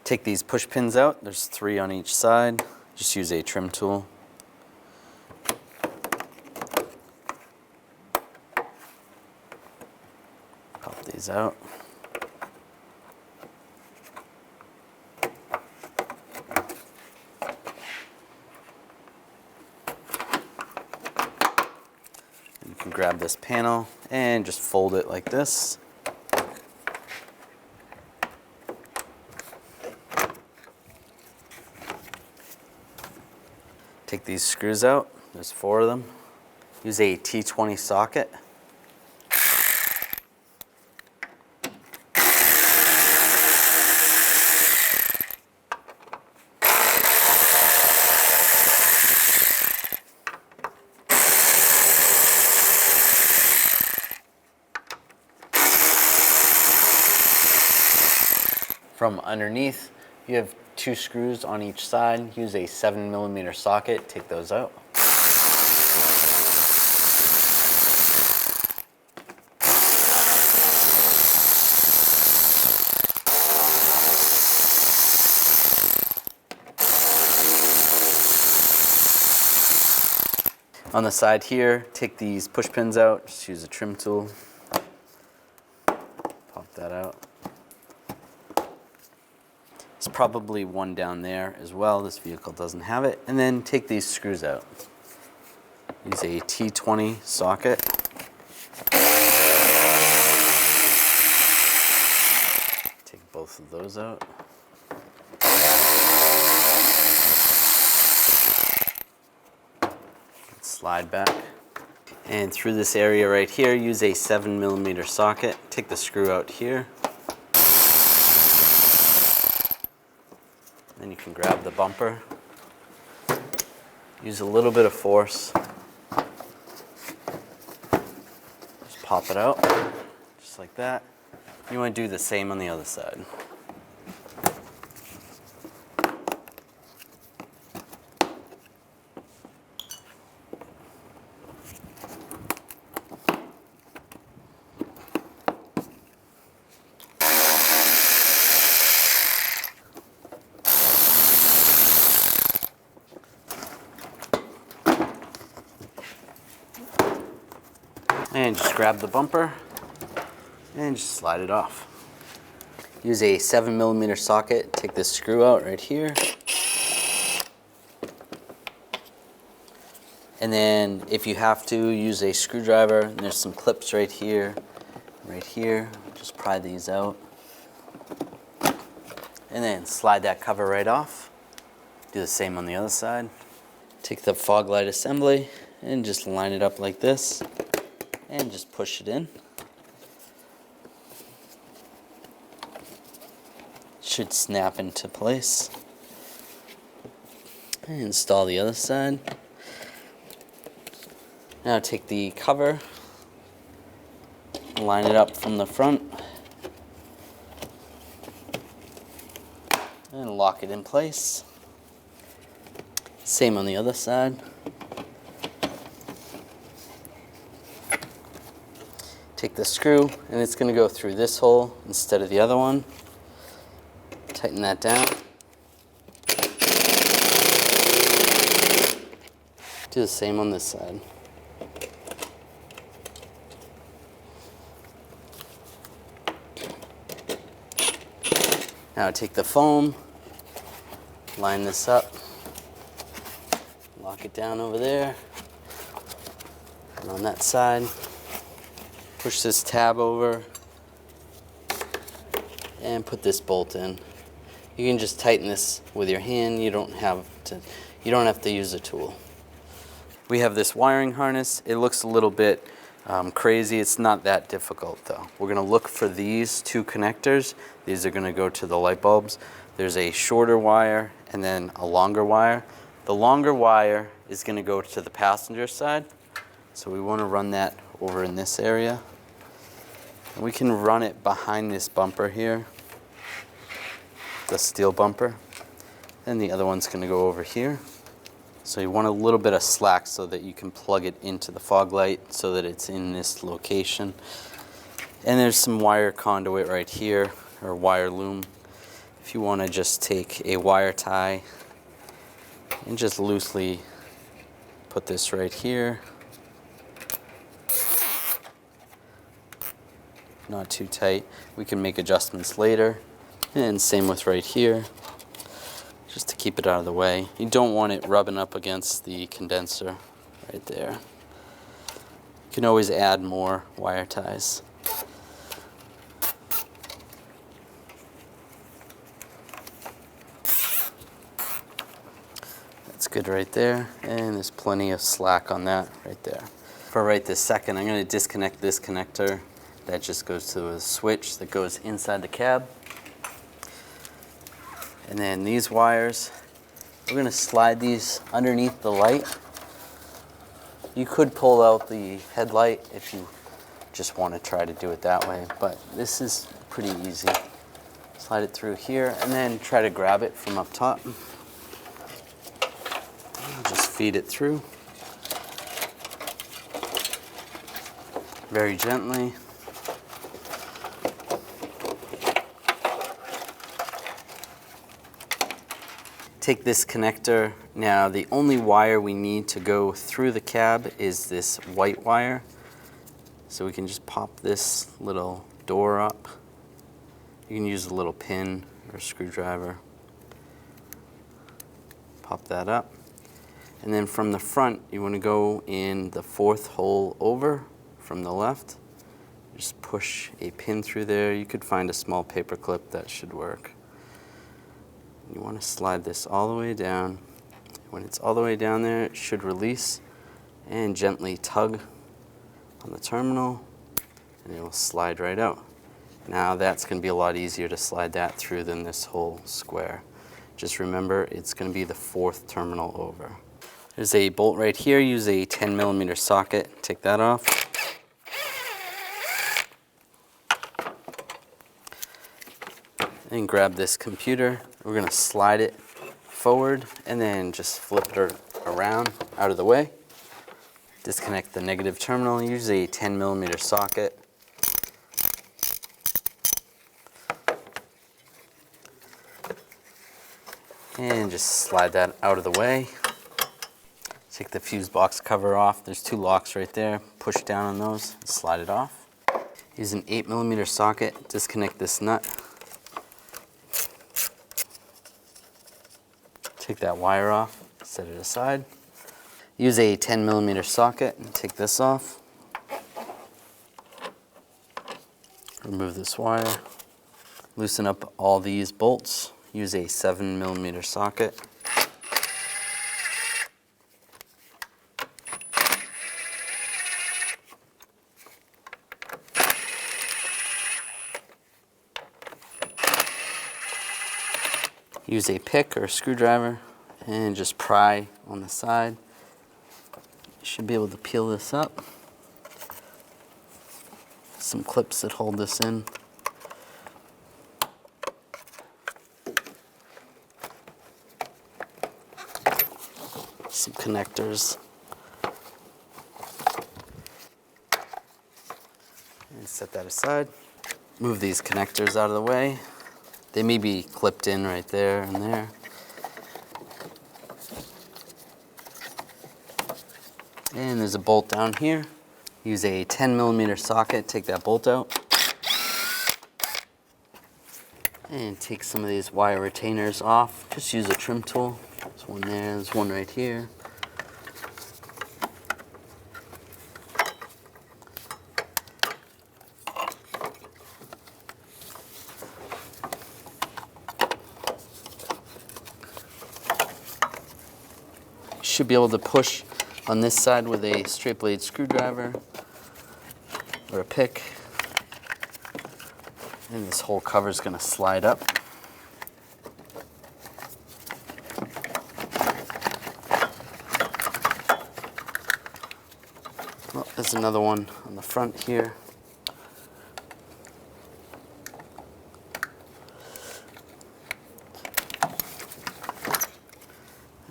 Take these push pins out. There's 3 on each side. Just use a trim tool. Pop these out. You can grab this panel and just fold it like this. Take these screws out. There's 4 of them. Use a T20 socket. From underneath, you have 2 screws on each side. Use a 7mm socket. Take those out. On the side here, take these push pins out. Just use a trim tool. Pop that out. There's probably one down there as well. This vehicle doesn't have it. And then take these screws out. Use a T20 socket. Take both of those out. Slide back. And through this area right here, use a 7mm socket. Take the screw out here. Then you can grab the bumper. Use a little bit of force. Just pop it out, just like that. You want to do the same on the other side. And just grab the bumper and just slide it off. Use a 7mm socket. Take this screw out right here. And then if you have to, use a screwdriver. And there's some clips right here. Just pry these out. And then slide that cover right off. Do the same on the other side. Take the fog light assembly and just line it up like this. And just push it in. Should snap into place. And install the other side. Now take the cover, line it up from the front, and lock it in place. Same on the other side. Take the screw, and it's going to go through this hole instead of the other one. Tighten that down. Do the same on this side. Now take the foam, line this up, lock it down over there, and on that side. Push this tab over and put this bolt in. You can just tighten this with your hand. You don't have to use a tool. We have this wiring harness. It looks a little bit crazy. It's not that difficult though. We're going to look for these 2 connectors. These are going to go to the light bulbs. There's a shorter wire and then a longer wire. The longer wire is going to go to the passenger side. So we want to run that over in this area. And we can run it behind this bumper here, the steel bumper. And the other one's going to go over here. So you want a little bit of slack so that you can plug it into the fog light so that it's in this location. And there's some wire conduit right here, or wire loom. If you want to just take a wire tie and just loosely put this right here, not too tight. We can make adjustments later. And same with right here, just to keep it out of the way. You don't want it rubbing up against the condenser right there. You can always add more wire ties. That's good right there, and there's plenty of slack on that right there. For right this second, I'm going to disconnect this connector. That just goes to a switch that goes inside the cab. And then these wires, we're going to slide these underneath the light. You could pull out the headlight if you just want to try to do it that way, but this is pretty easy. Slide it through here and then try to grab it from up top. Just feed it through very gently. Take this connector. Now the only wire we need to go through the cab is this white wire. So we can just pop this little door up. You can use a little pin or a screwdriver. Pop that up. And then from the front, you want to go in the fourth hole over from the left. Just push a pin through there. You could find a small paper clip that should work. You want to slide this all the way down. When it's all the way down there, it should release and gently tug on the terminal and it will slide right out. Now that's going to be a lot easier to slide that through than this whole square. Just remember, it's going to be the fourth terminal over. There's a bolt right here. Use a 10mm socket. Take that off. And grab this computer. We're going to slide it forward and then just flip it around out of the way. Disconnect the negative terminal. Use a 10mm socket. And just slide that out of the way. Take the fuse box cover off. There's two locks right there. Push down on those and slide it off. Use an 8mm socket. Disconnect this nut. Take that wire off, set it aside. Use a 10mm socket and take this off. Remove this wire. Loosen up all these bolts. Use a 7mm socket. Use a pick or a screwdriver and just pry on the side. You should be able to peel this up. Some clips that hold this in. Some connectors. And set that aside. Move these connectors out of the way. They may be clipped in right there and there. And there's a bolt down here. Use a 10mm socket, take that bolt out. And take some of these wire retainers off. Just use a trim tool. There's one there, there's one right here. Should be able to push on this side with a straight blade screwdriver or a pick, and this whole cover is going to slide up. Well, there's another one on the front here.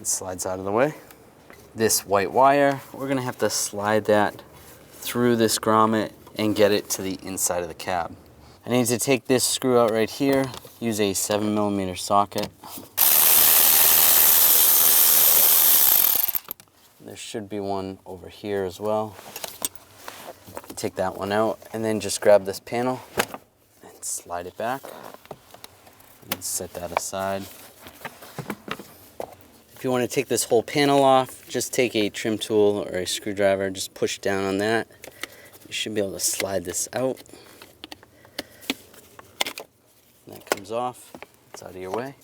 It slides out of the way. This white wire, we're going to have to slide that through this grommet and get it to the inside of the cab. I need to take this screw out right here, use a 7mm socket. There should be one over here as well. Take that one out and then just grab this panel and slide it back and set that aside. If you want to take this whole panel off, just take a trim tool or a screwdriver, just push down on that. You should be able to slide this out. And that comes off, it's out of your way.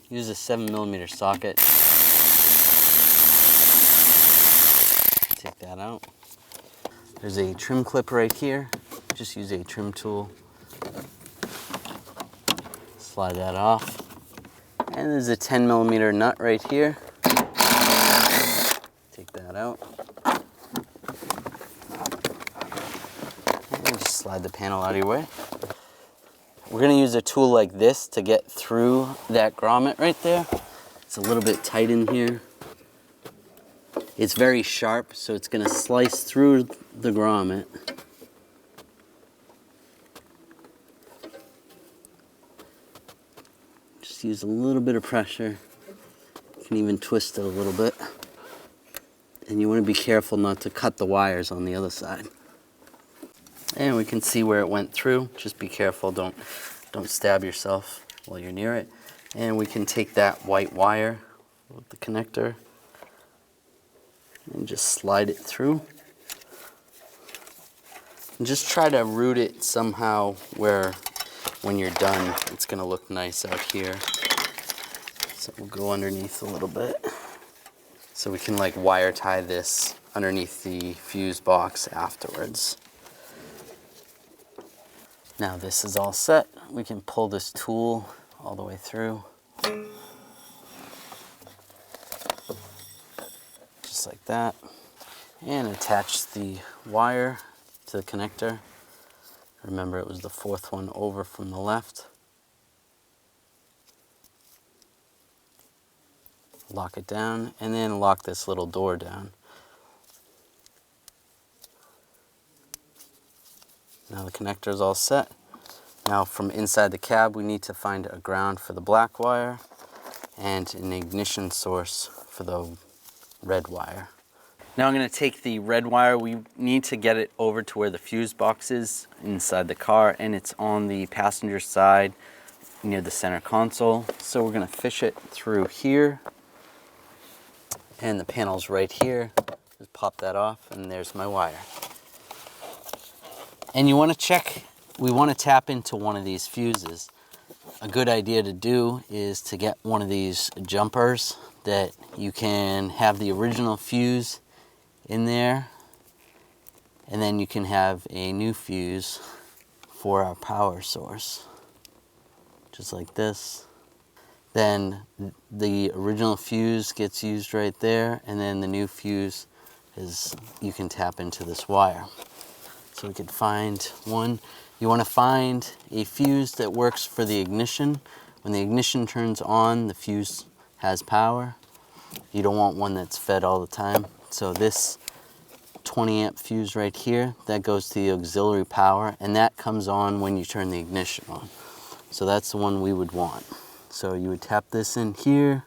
Use a 7mm socket. Take that out. There's a trim clip right here. Just use a trim tool. Slide that off. And there's a 10mm nut right here. Take that out. And just slide the panel out of your way. We're going to use a tool like this to get through that grommet right there. It's a little bit tight in here. It's very sharp, so it's going to slice through the grommet. Just use a little bit of pressure. You can even twist it a little bit. And you want to be careful not to cut the wires on the other side. And we can see where it went through. Just be careful, don't stab yourself while you're near it. And we can take that white wire with the connector and just slide it through. And just try to route it somehow where when you're done, it's going to look nice out here. So we'll go underneath a little bit. So we can like wire tie this underneath the fuse box afterwards. Now this is all set. We can pull this tool all the way through. Just like that. And attach the wire to the connector. Remember, it was the fourth one over from the left. Lock it down, and then lock this little door down. Now the connector is all set. Now from inside the cab, we need to find a ground for the black wire and an ignition source for the red wire. Now I'm going to take the red wire. We need to get it over to where the fuse box is inside the car, and it's on the passenger side near the center console. So we're going to fish it through here, and the panel's right here. Just pop that off, and there's my wire. And you want to check, we want to tap into one of these fuses. A good idea to do is to get one of these jumpers that you can have the original fuse in there, and then you can have a new fuse for our power source, just like this. Then the original fuse gets used right there, and then the new fuse is, you can tap into this wire. So we could find one. You want to find a fuse that works for the ignition. When the ignition turns on, the fuse has power. You don't want one that's fed all the time. So this 20 amp fuse right here, that goes to the auxiliary power, and that comes on when you turn the ignition on. So that's the one we would want. So you would tap this in here,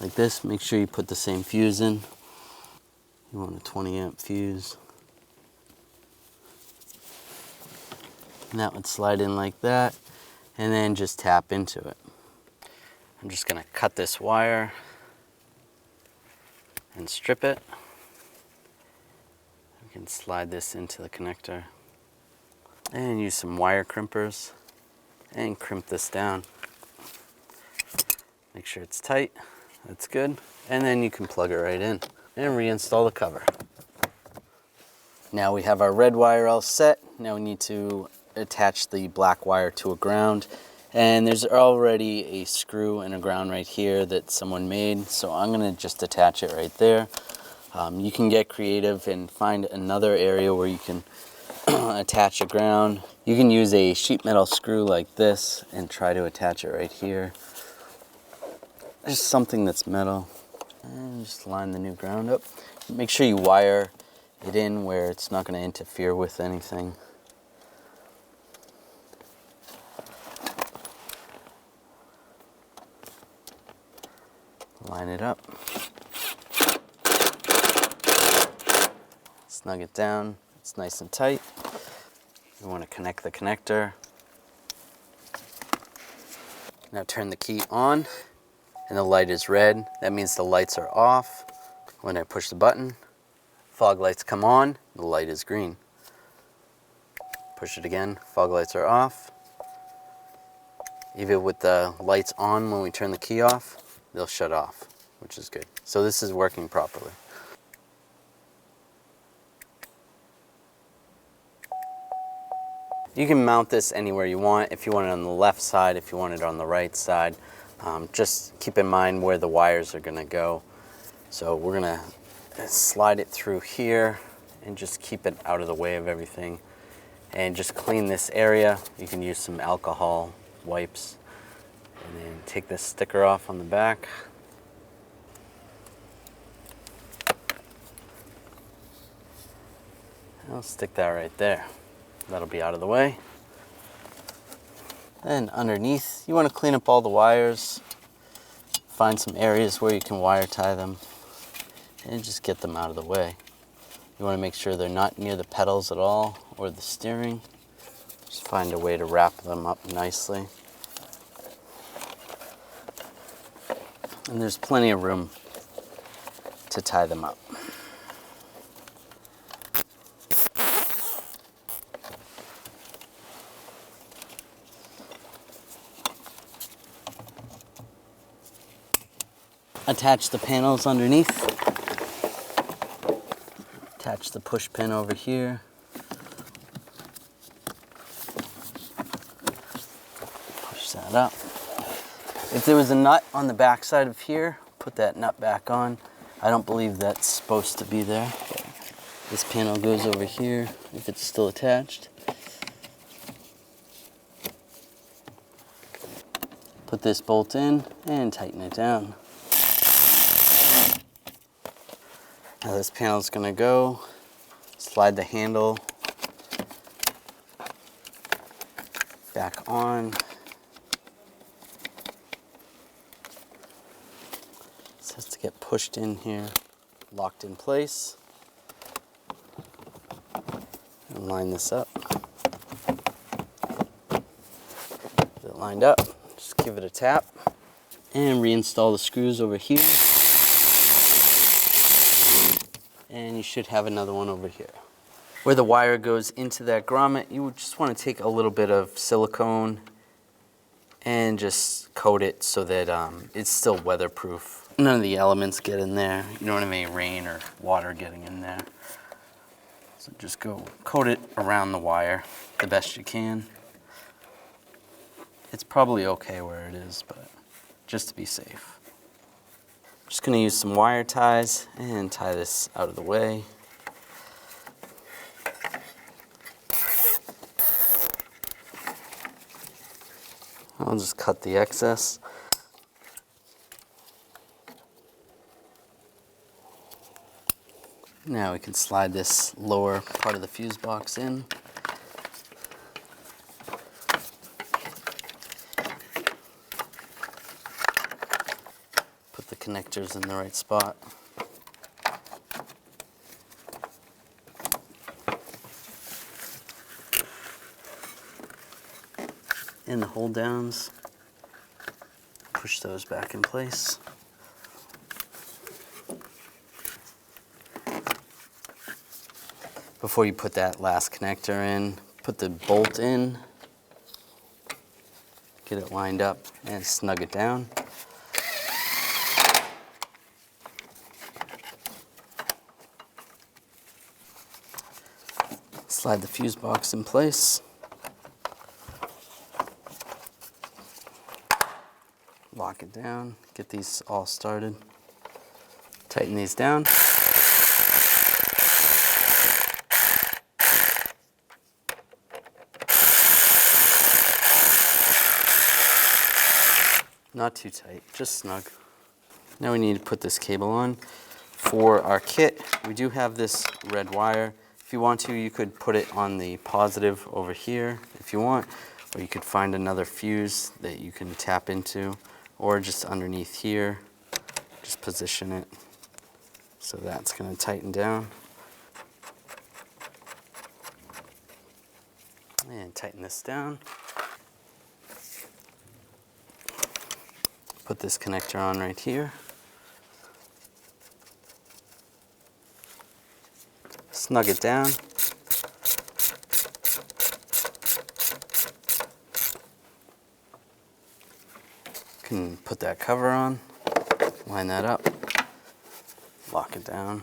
like this. Make sure you put the same fuse in. You want a 20 amp fuse. And that would slide in like that, and then just tap into it. I'm just going to cut this wire and strip it. We can slide this into the connector and use some wire crimpers and crimp this down. Make sure it's tight. That's good. And then you can plug it right in and reinstall the cover. Now we have our red wire all set. Now we need to attach the black wire to a ground, and there's already a screw and a ground right here that someone made, so I'm going to just attach it right there. You can get creative and find another area where you can attach a ground. You can use a sheet metal screw like this and try to attach it right here. Just something that's metal, and just line the new ground up. Make sure you wire it in where it's not going to interfere with anything. Line it up. Snug it down. It's nice and tight. You want to connect the connector. Now turn the key on, and the light is red. That means the lights are off. When I push the button, fog lights come on, the light is green. Push it again, fog lights are off. Even with the lights on when we turn the key off, they'll shut off, which is good. So this is working properly. You can mount this anywhere you want. If you want it on the left side, if you want it on the right side. Just keep in mind where the wires are gonna go. So we're gonna slide it through here and just keep it out of the way of everything. And just clean this area. You can use some alcohol wipes. And then take this sticker off on the back. I'll stick that right there. That'll be out of the way. Then underneath, you want to clean up all the wires. Find some areas where you can wire tie them and just get them out of the way. You want to make sure they're not near the pedals at all or the steering. Just find a way to wrap them up nicely. And there's plenty of room to tie them up. Attach the panels underneath. Attach the push pin over here. Push that up. If there was a nut on the back side of here, put that nut back on. I don't believe that's supposed to be there. This panel goes over here if it's still attached. Put this bolt in and tighten it down. Now this panel is going to go. Slide the handle back on. This has to get pushed in here, locked in place. And line this up. Get it lined up. Just give it a tap. And reinstall the screws over here. And you should have another one over here. Where the wire goes into that grommet, you would just want to take a little bit of silicone and just coat it so that it's still weatherproof. None of the elements get in there. You don't have any rain or water getting in there. So just go coat it around the wire the best you can. It's probably okay where it is, but just to be safe. Just going to use some wire ties and tie this out of the way. I'll just cut the excess. Now we can slide this lower part of the fuse box in. Put the connectors in the right spot. And the hold downs, push those back in place. Before you put that last connector in, put the bolt in, get it lined up and snug it down. Slide the fuse box in place. Lock it down, get these all started. Tighten these down. Not too tight, just snug. Now we need to put this cable on. For our kit, we do have this red wire. If you want to, you could put it on the positive over here if you want, or you could find another fuse that you can tap into, or just underneath here. Just position it so that's going to tighten down. And tighten this down. Put this connector on right here. Snug it down. Can put that cover on, line that up, lock it down.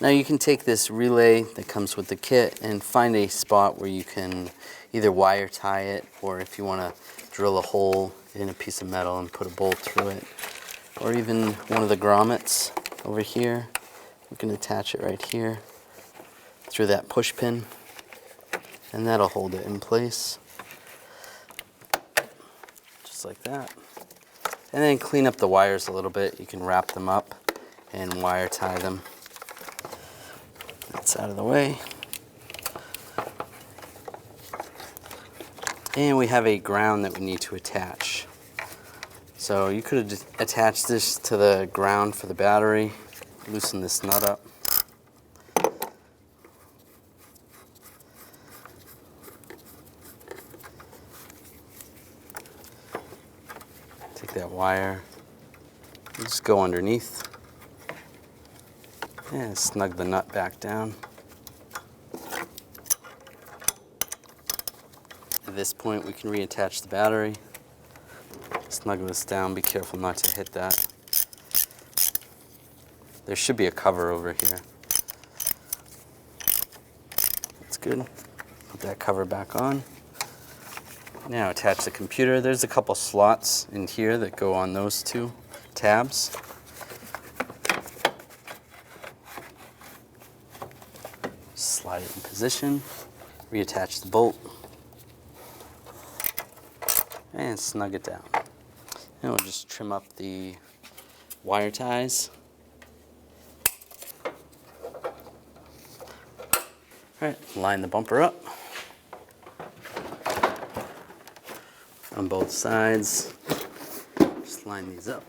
Now you can take this relay that comes with the kit and find a spot where you can either wire tie it, or if you want to drill a hole in a piece of metal and put a bolt through it, or even one of the grommets over here. We can attach it right here through that push pin, and that'll hold it in place. Just like that. And then clean up the wires a little bit. You can wrap them up and wire tie them. That's out of the way. And we have a ground that we need to attach. So you could have just attached this to the ground for the battery. Loosen this nut up. Take that wire, just go underneath, and snug the nut back down. At this point, we can reattach the battery. Snug this down, be careful not to hit that. There should be a cover over here. That's good. Put that cover back on. Now attach the computer. There's a couple slots in here that go on those two tabs. Slide it in position. Reattach the bolt. And snug it down. And we'll just trim up the wire ties. All right, line the bumper up on both sides. Just line these up.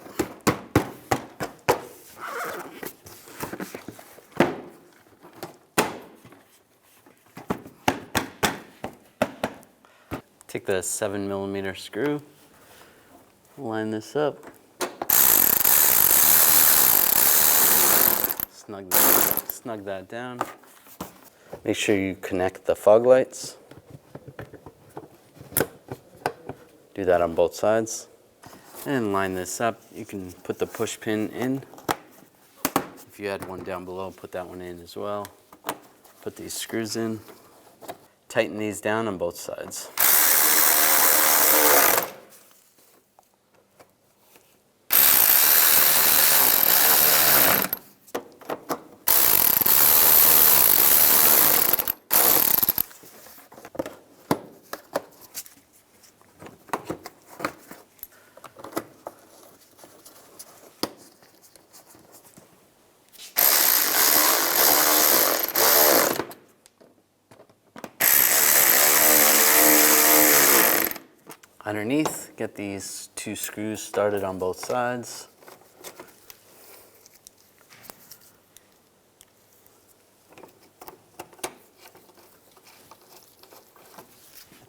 Take the 7mm screw, line this up, snug that down. Make sure you connect the fog lights. Do that on both sides. And line this up. You can put the push pin in. If you had one down below, put that one in as well. Put these screws in. Tighten these down on both sides. Underneath, get these two screws started on both sides.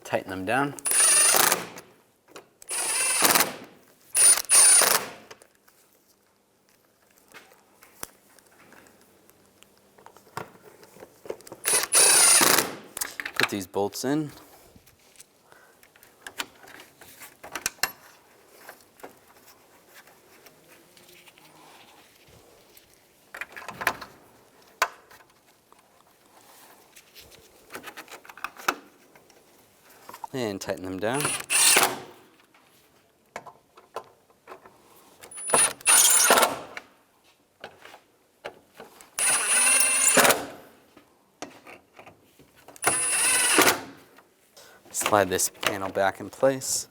Tighten them down. Put these bolts in. And tighten them down. Slide this panel back in place.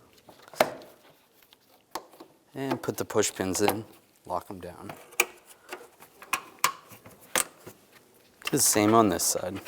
And put the push pins in, lock them down. Do the same on this side.